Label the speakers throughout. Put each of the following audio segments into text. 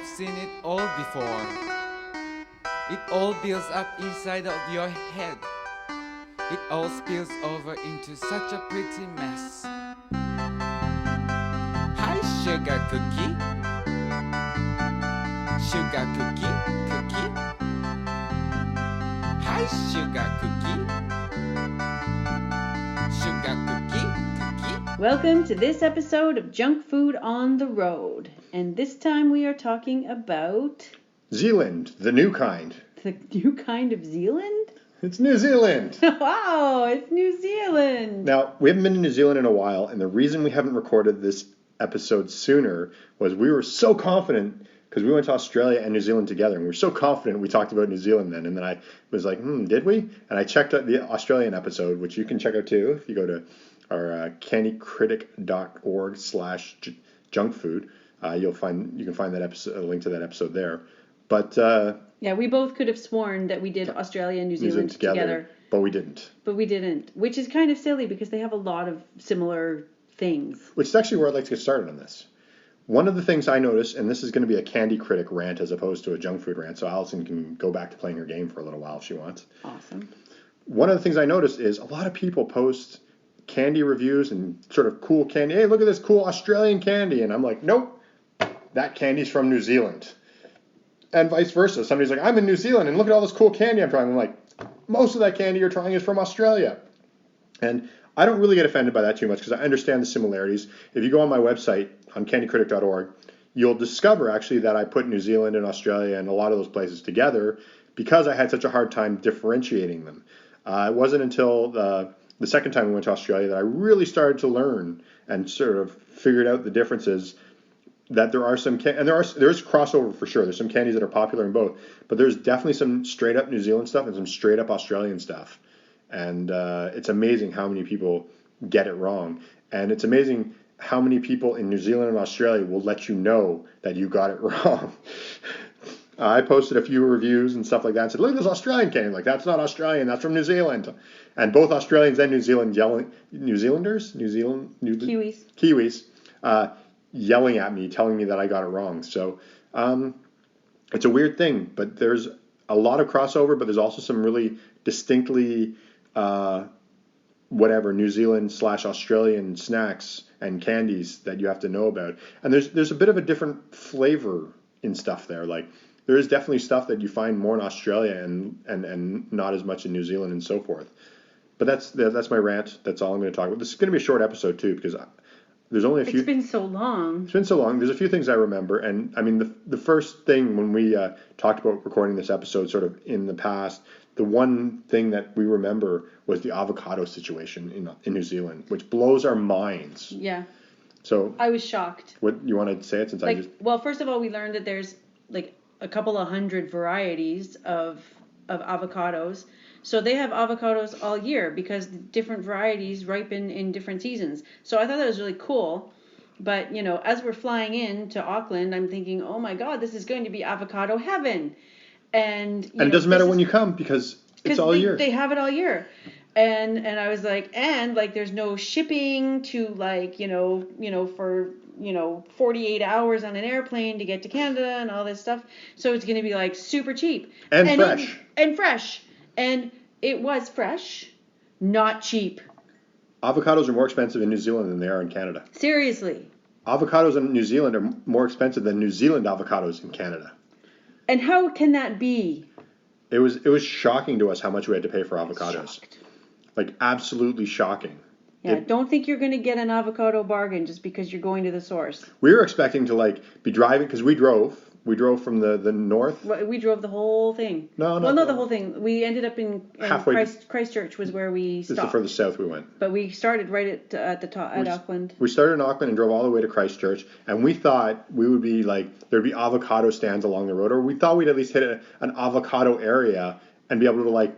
Speaker 1: have seen it all before. It all builds up inside of your head. It all spills over into such a pretty mess. Hi, sugar cookie. Sugar cookie, cookie. Hi, sugar cookie. Sugar cookie, cookie.
Speaker 2: Welcome to this episode of Junk Food on the Road. And this time we are talking about...
Speaker 3: Zealand, the new kind.
Speaker 2: The new kind of Zealand?
Speaker 3: It's New Zealand.
Speaker 2: Wow, it's New Zealand.
Speaker 3: Now, we haven't been to New Zealand in a while, and the reason we haven't recorded this episode sooner was we were so confident, because we went to Australia and New Zealand together, and we were so confident we talked about New Zealand then, and then I was like, did we? And I checked out the Australian episode, which you can check out too if you go to our candycritic.org/junkfood. You can find that episode, a link to that episode there. But
Speaker 2: yeah, we both could have sworn that we did Australia and New Zealand together.
Speaker 3: But we didn't.
Speaker 2: Which is kind of silly because they have a lot of similar things.
Speaker 3: Which is actually where I'd like to get started on this. One of the things I noticed, and this is going to be a Candy Critic rant as opposed to a junk food rant, so Allison can go back to playing her game for a little while if she wants.
Speaker 2: Awesome.
Speaker 3: One of the things I noticed is a lot of people post candy reviews and sort of cool candy. Hey, look at this cool Australian candy. And I'm like, nope, that candy's from New Zealand. And vice versa. Somebody's like, I'm in New Zealand and look at all this cool candy I'm trying. I'm like, most of that candy you're trying is from Australia. And I don't really get offended by that too much because I understand the similarities. If you go on my website on candycritic.org, you'll discover actually that I put New Zealand and Australia and a lot of those places together because I had such a hard time differentiating them. It wasn't until the second time we went to Australia that I really started to learn and sort of figured out the differences. That there are some, and there's crossover for sure. There's some candies that are popular in both, but there's definitely some straight up New Zealand stuff and some straight up Australian stuff. And it's amazing how many people get it wrong. And it's amazing how many people in New Zealand and Australia will let you know that you got it wrong. I posted a few reviews and stuff like that and said, look at this Australian candy. Like, that's not Australian, that's from New Zealand. And both Australians and Kiwis, yelling at me, telling me that I got it wrong. So it's a weird thing, but there's a lot of crossover, but there's also some really distinctly New Zealand/Australian snacks and candies that you have to know about. And there's a bit of a different flavor in stuff there. Like, there is definitely stuff that you find more in Australia and not as much in New Zealand and so forth. But that's my rant. That's all I'm going to talk about. This is going to be a short episode too because there's only a few.
Speaker 2: It's been so long.
Speaker 3: It's been so long. There's a few things I remember. And I mean, the first thing when we talked about recording this episode sort of in the past, the one thing that we remember was the avocado situation in New Zealand, which blows our minds.
Speaker 2: Yeah.
Speaker 3: So
Speaker 2: I was shocked.
Speaker 3: What you want to say it since
Speaker 2: Well, first of all, we learned that there's like a couple of hundred varieties of avocados. So they have avocados all year because different varieties ripen in different seasons. So I thought that was really cool. But, as we're flying in to Auckland, I'm thinking, oh my God, this is going to be avocado heaven. And
Speaker 3: it doesn't matter when you come because it's all year.
Speaker 2: They have it all year. And I was like, there's no shipping to for 48 hours on an airplane to get to Canada and all this stuff. So it's going to be like super cheap.
Speaker 3: And fresh.
Speaker 2: And it was fresh, not cheap.
Speaker 3: Avocados are more expensive in New Zealand than they are in Canada.
Speaker 2: Seriously.
Speaker 3: Avocados in New Zealand are more expensive than New Zealand avocados in Canada.
Speaker 2: And how can that be?
Speaker 3: It was shocking to us how much we had to pay for avocados.
Speaker 2: Shocked.
Speaker 3: Like, absolutely shocking.
Speaker 2: Yeah, don't think you're going to get an avocado bargain just because you're going to the source.
Speaker 3: We were expecting to be driving because we drove from the north.
Speaker 2: We drove the whole thing. Not the whole thing. We ended up in Christchurch was where we stopped.
Speaker 3: This is the furthest south we went.
Speaker 2: But we started right at the top at Auckland.
Speaker 3: We started in Auckland and drove all the way to Christchurch, and we thought we would be there'd be avocado stands along the road, or we thought we'd at least hit an avocado area and be able to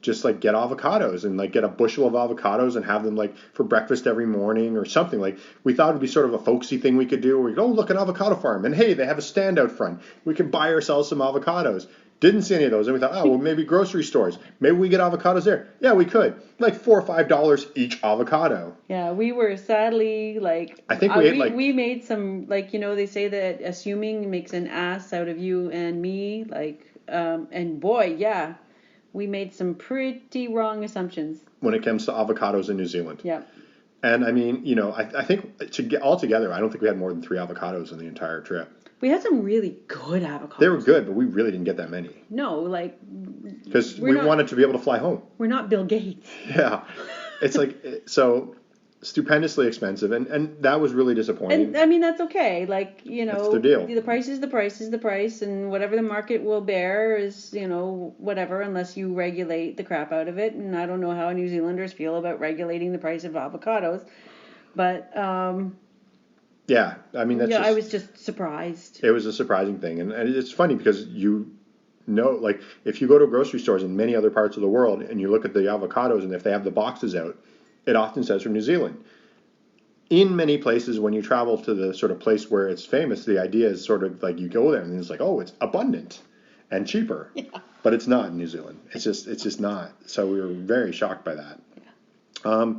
Speaker 3: just get avocados and get a bushel of avocados and have them for breakfast every morning or something. We thought it'd be sort of a folksy thing we could do where we go, oh, look, an avocado farm, and hey, they have a stand out front. We can buy ourselves some avocados. Didn't see any of those, and we thought, oh, well, maybe grocery stores. Maybe we get avocados there. Yeah, we could. Like $4 or $5 each avocado.
Speaker 2: Yeah, we were sadly like.
Speaker 3: I think
Speaker 2: we made some, like, they say that assuming makes an ass out of you and me, like, and boy, yeah, we made some pretty wrong assumptions
Speaker 3: when it comes to avocados in New Zealand.
Speaker 2: Yeah.
Speaker 3: And I mean, I think to get all together, I don't think we had more than 3 avocados in the entire trip.
Speaker 2: We had some really good avocados.
Speaker 3: They were good, but we really didn't get that many.
Speaker 2: No, like...
Speaker 3: Because we wanted to be able to fly home.
Speaker 2: We're not Bill Gates.
Speaker 3: Yeah. It's like, so stupendously expensive, and that was really disappointing.
Speaker 2: And, I mean, that's okay. Like,
Speaker 3: That's the deal.
Speaker 2: The price is the price is the price, and whatever the market will bear is, whatever, unless you regulate the crap out of it. And I don't know how New Zealanders feel about regulating the price of avocados. But...
Speaker 3: yeah, I mean, that's
Speaker 2: I was just surprised.
Speaker 3: It was a surprising thing. And it's funny because like, if you go to grocery stores in many other parts of the world and you look at the avocados and if they have the boxes out, it often says from New Zealand. In many places, when you travel to the sort of place where it's famous, the idea is sort of like you go there and it's like, oh, it's abundant and cheaper. Yeah. But it's not in New Zealand. It's just not. So we were very shocked by that. Yeah.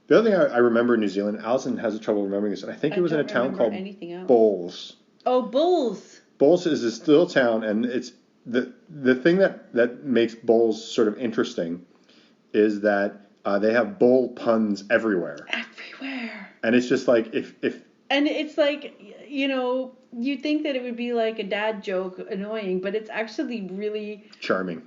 Speaker 3: The other thing I remember in New Zealand, Allison has trouble remembering this, and I think it was in a town called Bowles.
Speaker 2: Oh, Bowles.
Speaker 3: Bowles is this little town, and it's the thing that makes Bowles sort of interesting is that they have bowl puns everywhere.
Speaker 2: Everywhere.
Speaker 3: And it's just like if.
Speaker 2: And it's like, you'd think that it would be like a dad joke, annoying, but it's actually really
Speaker 3: charming.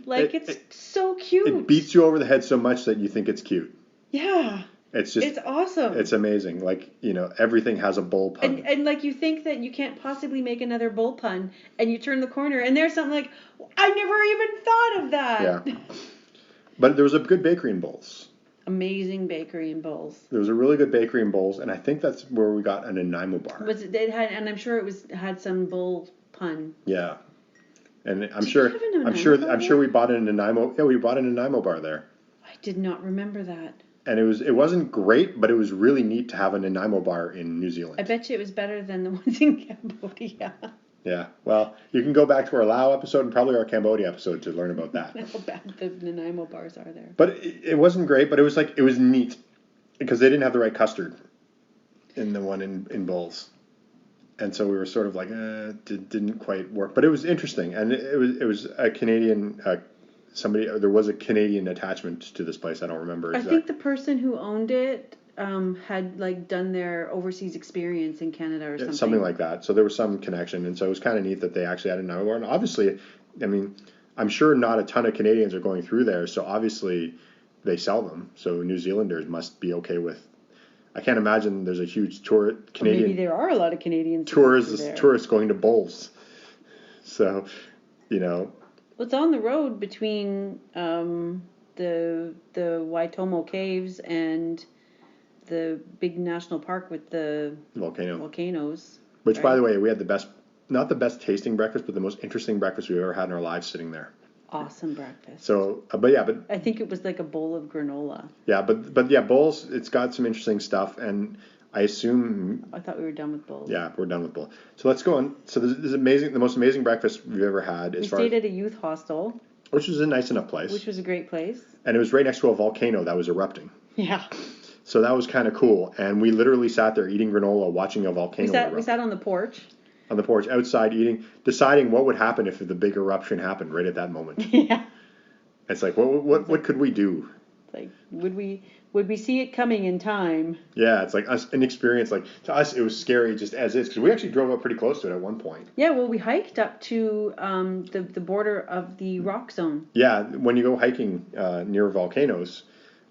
Speaker 2: Like it's so cute.
Speaker 3: It beats you over the head so much that you think it's cute.
Speaker 2: Yeah.
Speaker 3: It's
Speaker 2: awesome.
Speaker 3: It's amazing. Like, everything has a bull pun.
Speaker 2: And like you think that you can't possibly make another bull pun, and you turn the corner and there's something like, I never even thought of that.
Speaker 3: Yeah. But there was a good bakery in Bowles.
Speaker 2: Amazing bakery in Bowles.
Speaker 3: There was a really good bakery in Bowles, and I think that's where we got an Nanaimo bar.
Speaker 2: And I'm sure had some bull pun.
Speaker 3: Yeah. And I'm sure we bought a Nanaimo. Yeah, we bought a Nanaimo bar there.
Speaker 2: I did not remember that.
Speaker 3: And it wasn't great, but it was really neat to have a Nanaimo bar in New Zealand.
Speaker 2: I bet you it was better than the ones in Cambodia.
Speaker 3: Yeah, well, you can go back to our Lao episode and probably our Cambodia episode to learn about that.
Speaker 2: How bad the Nanaimo bars are there.
Speaker 3: But it wasn't great, but it was neat because they didn't have the right custard in the one in Bowles. And so we were sort of like, didn't quite work. But it was interesting, and it was a Canadian there was a Canadian attachment to this place. I don't remember exactly.
Speaker 2: I think the person who owned it had like done their overseas experience in Canada or something.
Speaker 3: Something like that. So there was some connection, and so it was kind of neat that they actually had a Nanaimo bar. And obviously, I mean, I'm sure not a ton of Canadians are going through there, so obviously they sell them. So New Zealanders must be okay with. I can't imagine there's a huge Canadian.
Speaker 2: Maybe there are a lot of Canadians.
Speaker 3: Tourists going to Bowles. So,
Speaker 2: Well, it's on the road between the Waitomo Caves and the big national park with the volcanoes.
Speaker 3: Which, by the way, we had not the best tasting breakfast, but the most interesting breakfast we've ever had in our lives sitting there.
Speaker 2: Awesome breakfast.
Speaker 3: So, but
Speaker 2: I think it was like a bowl of granola.
Speaker 3: Yeah, but yeah, Bowles, it's got some interesting stuff, and I assume.
Speaker 2: I thought we were done with Bowles.
Speaker 3: Yeah, we're done with Bowles. So let's go on. So this is amazing. The most amazing breakfast we've ever had.
Speaker 2: We stayed at a youth hostel,
Speaker 3: which was a nice enough place.
Speaker 2: Which was a great place. And
Speaker 3: it was right next to a volcano that was erupting.
Speaker 2: Yeah.
Speaker 3: So that was kind of cool, and we literally sat there eating granola, watching a volcano erupt.
Speaker 2: We sat on the porch.
Speaker 3: On the porch, outside eating, deciding what would happen if the big eruption happened right at that moment.
Speaker 2: Yeah.
Speaker 3: It's like, what could we do?
Speaker 2: It's like, would we see it coming in time?
Speaker 3: Yeah, it's like an experience. Like, to us, it was scary just as is, because we actually drove up pretty close to it at one point.
Speaker 2: Yeah, well, we hiked up to the border of the rock zone.
Speaker 3: Yeah, when you go hiking near volcanoes,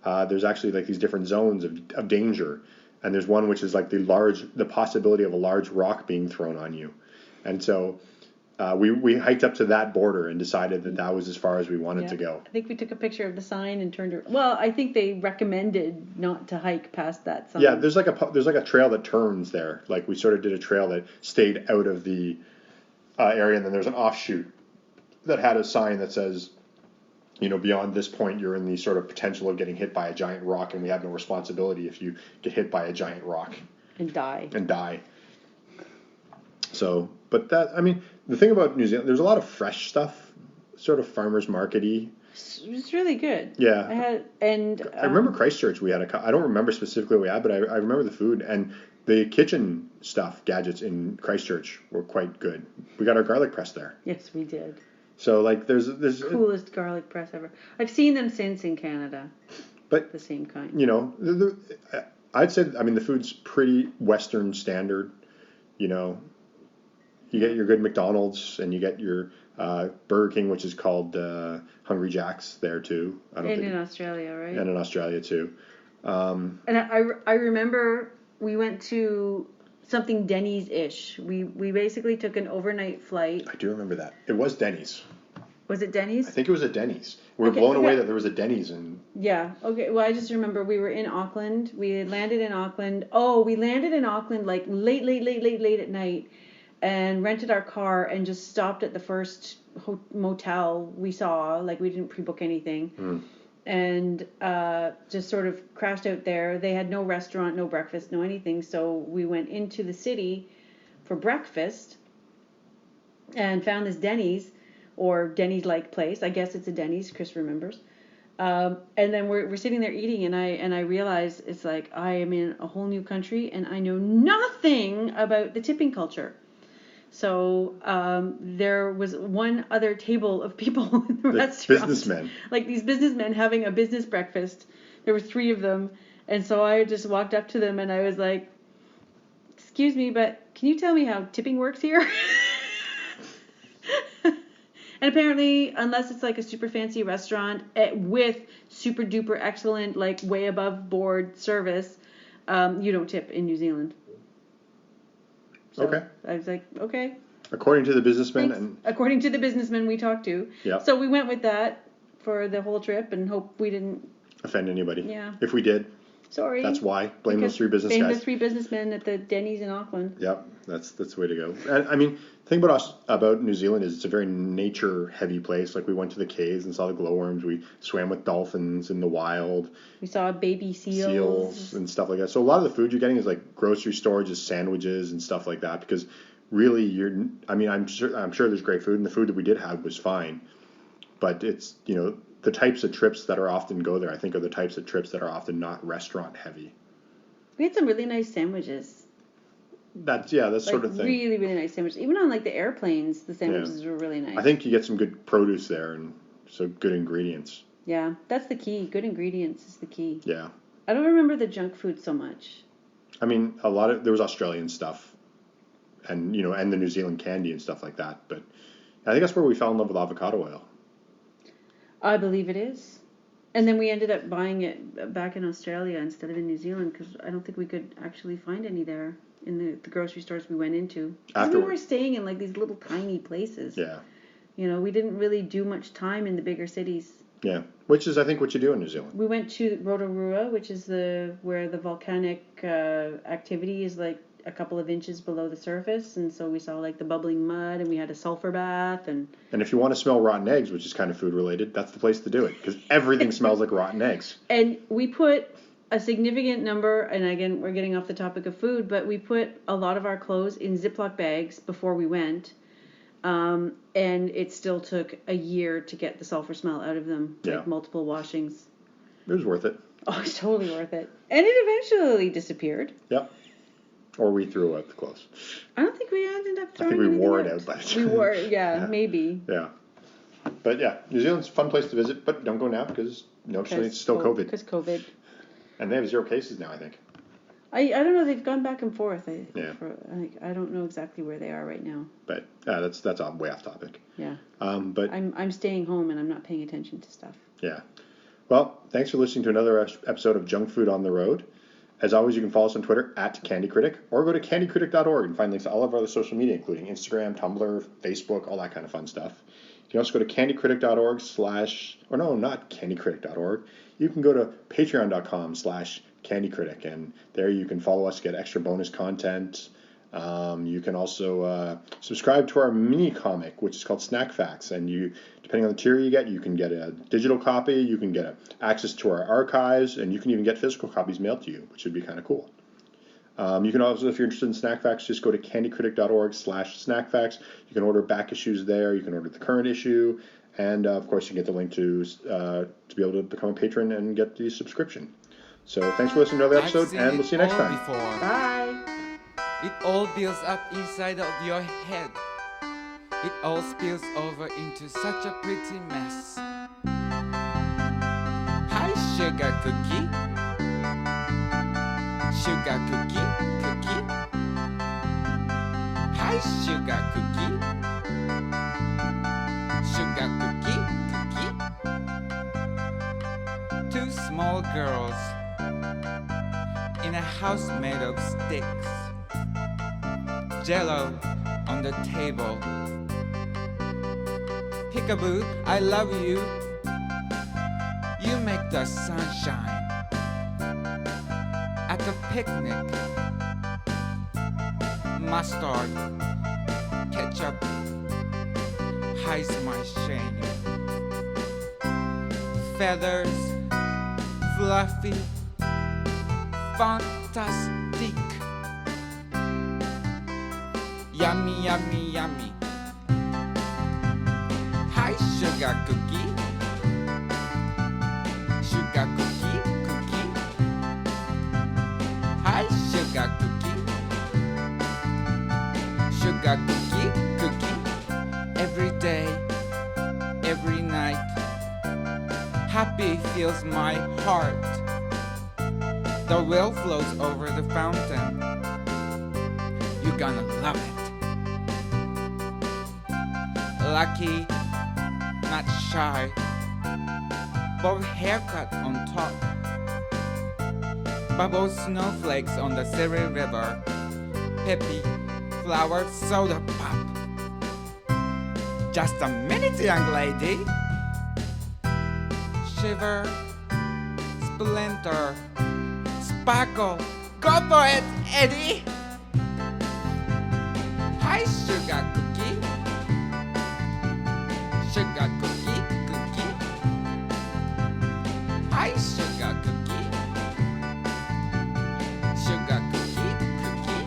Speaker 3: there's actually like these different zones of danger. And there's one which is like the possibility of a large rock being thrown on you. And so we hiked up to that border and decided that was as far as we wanted to go.
Speaker 2: I think we took a picture of the sign and turned it. Well, I think they recommended not to hike past that sign.
Speaker 3: Yeah, there's like a trail that turns there. Like we sort of did a trail that stayed out of the area, and then there's an offshoot that had a sign that says, beyond this point, you're in the sort of potential of getting hit by a giant rock, and we have no responsibility if you get hit by a giant rock.
Speaker 2: And die.
Speaker 3: So, But the thing about New Zealand, there's a lot of fresh stuff, sort of farmers market-y.
Speaker 2: It was really good.
Speaker 3: Yeah. I remember Christchurch. We had I don't remember specifically what we had, but I remember the food and the kitchen stuff, gadgets in Christchurch were quite good. We got our garlic press there.
Speaker 2: Yes, we did.
Speaker 3: So like there's
Speaker 2: coolest garlic press ever. I've seen them since in Canada.
Speaker 3: But
Speaker 2: the same kind.
Speaker 3: You know, I'd say the food's pretty Western standard. You know, you get your good McDonald's and you get your Burger King, which is called Hungry Jack's there too.
Speaker 2: In Australia, right?
Speaker 3: And in Australia too.
Speaker 2: And I remember we went to something Denny's-ish. We basically took an overnight flight.
Speaker 3: I do remember that. It was Denny's.
Speaker 2: Was it Denny's?
Speaker 3: I think it was at Denny's. We were blown away that there was a Denny's in...
Speaker 2: Yeah. Okay. Well, I just remember we were in Auckland. We had landed in Auckland. Oh, we landed in Auckland like late at night and rented our car and just stopped at the first motel we saw. Like, we didn't pre-book anything. And just sort of crashed out there. They had no restaurant, no breakfast, no anything. So we went into the city for breakfast and found this Denny's, or Denny's-like place. I guess it's a Denny's. Chris remembers. And then we're sitting there eating, and I realize it's like I am in a whole new country, and I know nothing about the tipping culture. So there was one other table of people in the restaurant.
Speaker 3: Businessmen.
Speaker 2: Like these businessmen having a business breakfast. There were 3 of them. And so I just walked up to them and I was like, "Excuse me, but can you tell me how tipping works here?" And apparently, unless it's like a super fancy restaurant with super duper excellent, like way above board service, you don't tip in New Zealand. So
Speaker 3: okay.
Speaker 2: I was like, okay.
Speaker 3: According to the businessmen.
Speaker 2: Thanks. According to the businessmen we talked to.
Speaker 3: Yeah.
Speaker 2: So we went with that for the whole trip and hope we didn't
Speaker 3: offend anybody.
Speaker 2: Yeah.
Speaker 3: If we did.
Speaker 2: Sorry.
Speaker 3: That's why. Blame those 3 business guys.
Speaker 2: Blame the 3 businessmen at the Denny's in Auckland.
Speaker 3: Yep. That's the way to go. And the thing about New Zealand is it's a very nature-heavy place. Like, we went to the caves and saw the glowworms. We swam with dolphins in the wild.
Speaker 2: We saw baby seals
Speaker 3: and stuff like that. So a lot of the food you're getting is like grocery store, just sandwiches and stuff like that. Because really, I'm sure there's great food, and the food that we did have was fine. But it's, the types of trips that are often go there, I think, are the types of trips that are often not restaurant-heavy.
Speaker 2: We had some really nice sandwiches.
Speaker 3: That sort of thing.
Speaker 2: Really, really nice sandwiches. Even on like the airplanes, the sandwiches were really nice.
Speaker 3: I think you get some good produce there, and so good ingredients.
Speaker 2: Yeah, that's the key. Good ingredients is the key.
Speaker 3: Yeah.
Speaker 2: I don't remember the junk food so much.
Speaker 3: there was Australian stuff, and and the New Zealand candy and stuff like that. But I think that's where we fell in love with avocado oil.
Speaker 2: I believe it is. And then we ended up buying it back in Australia instead of in New Zealand because I don't think we could actually find any there in the grocery stores we went into. Because we were staying in like these little tiny places.
Speaker 3: Yeah.
Speaker 2: We didn't really do much time in the bigger cities.
Speaker 3: Yeah, which is I think what you do in New Zealand.
Speaker 2: We went to Rotorua, which is where the volcanic activity is like a couple of inches below the surface, and so we saw like the bubbling mud, and we had a sulfur bath, and
Speaker 3: if you want to smell rotten eggs, which is kind of food related, that's the place to do it because everything smells like rotten eggs.
Speaker 2: And we put a significant number, and again we're getting off the topic of food, but we put a lot of our clothes in Ziploc bags before we went, and it still took a year to get the sulfur smell out of them, like multiple washings.
Speaker 3: It was worth it.
Speaker 2: Oh, it's totally worth it, and it eventually disappeared.
Speaker 3: Yep. Or we threw out the clothes.
Speaker 2: I don't think we ended up throwing
Speaker 3: I think we wore it
Speaker 2: out.
Speaker 3: out by the time.
Speaker 2: We wore, maybe.
Speaker 3: Yeah. But yeah, New Zealand's a fun place to visit, but don't go now because it's still COVID.
Speaker 2: Because COVID.
Speaker 3: And they have 0 cases now, I think.
Speaker 2: I don't know. They've gone back and forth. I don't know exactly where they are right now.
Speaker 3: But that's way off topic.
Speaker 2: Yeah.
Speaker 3: But
Speaker 2: I'm staying home and I'm not paying attention to stuff.
Speaker 3: Yeah. Well, thanks for listening to another episode of Junk Food on the Road. As always, you can follow us on Twitter @CandyCritic or go to candycritic.org and find links to all of our other social media, including Instagram, Tumblr, Facebook, all that kind of fun stuff. You can also go to candycritic.org not candycritic.org. You can go to patreon.com/candycritic, and there you can follow us, get extra bonus content. You can also subscribe to our mini comic, which is called Snack Facts, and depending on the tier you can get a digital copy, you can get access to our archives, and you can even get physical copies mailed to you, which would be kind of cool. You can also, if you're interested in snack facts, just go to candycritic.org/snackfacts. You can order back issues there. You can order the current issue, and of course, you can get the link to be able to become a patron and get the subscription. So thanks for listening to another episode, and we'll see you next time.
Speaker 2: Bye.
Speaker 1: It all builds up inside of your head. It all spills over into such a pretty mess. Hi, sugar cookie. Sugar cookie, cookie. Hi, sugar cookie. Sugar cookie, cookie. Two small girls in a house made of sticks. Jello on the table. Peekaboo, I love you. You make the sunshine. At a picnic, mustard, ketchup hides my shame. Feathers, fluffy, fantastic. Yummy, yummy, yummy. Hi, sugar cookie. Sugar cookie, cookie. Hi, sugar cookie. Sugar cookie, cookie. Every day, every night. Happy fills my heart. The well flows over the fountain. You're gonna love it. Lucky, not shy. Bob haircut on top. Bubble snowflakes on the Surrey River. Peppy flower soda pop. Just a minute, young lady. Shiver, splinter, sparkle. Go for it, Eddie. Hi, sugar cookie. Sugar cookie, cookie. Hi, sugar cookie. Sugar cookie, cookie.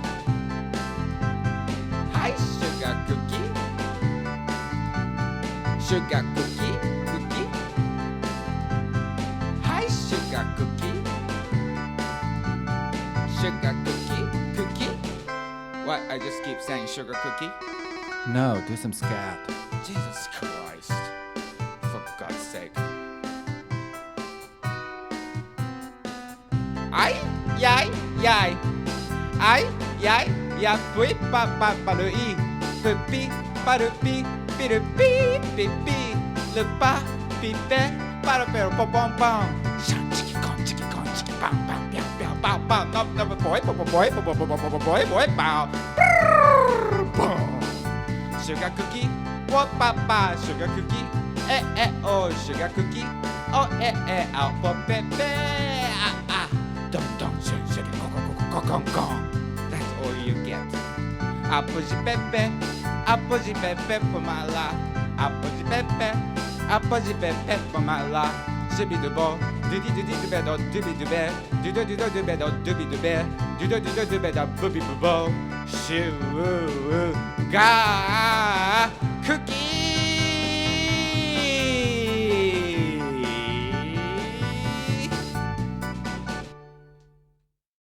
Speaker 1: Hi, sugar cookie. Sugar cookie, cookie. Hi, sugar cookie. Sugar cookie, cookie. What? I just keep saying sugar cookie?
Speaker 4: No, do some scat.
Speaker 1: Jesus Christ. For God's sake. Ay, yay, yay. Ay, yay, ya pui pa pa pa lu i. Pupi, pa lu pi, pi lu pi, pi pi. Le pa, pi pe, pa lu pe pom pom pom. Shan chiki kong, chiki pam pam, piao piao, pow pow. No, boy, boy, pow. Sugar cookie, what papa, sugar cookie, oh, sugar cookie, oh, oh, for pepe, dum, sugar, gong. That's all you get. Apple pepe for my life. Apple pepe for my life. Shibby the ball, doody bed, doobie do bed, doody bed, doobie do bed, doody bed, booby boo, shoo, God.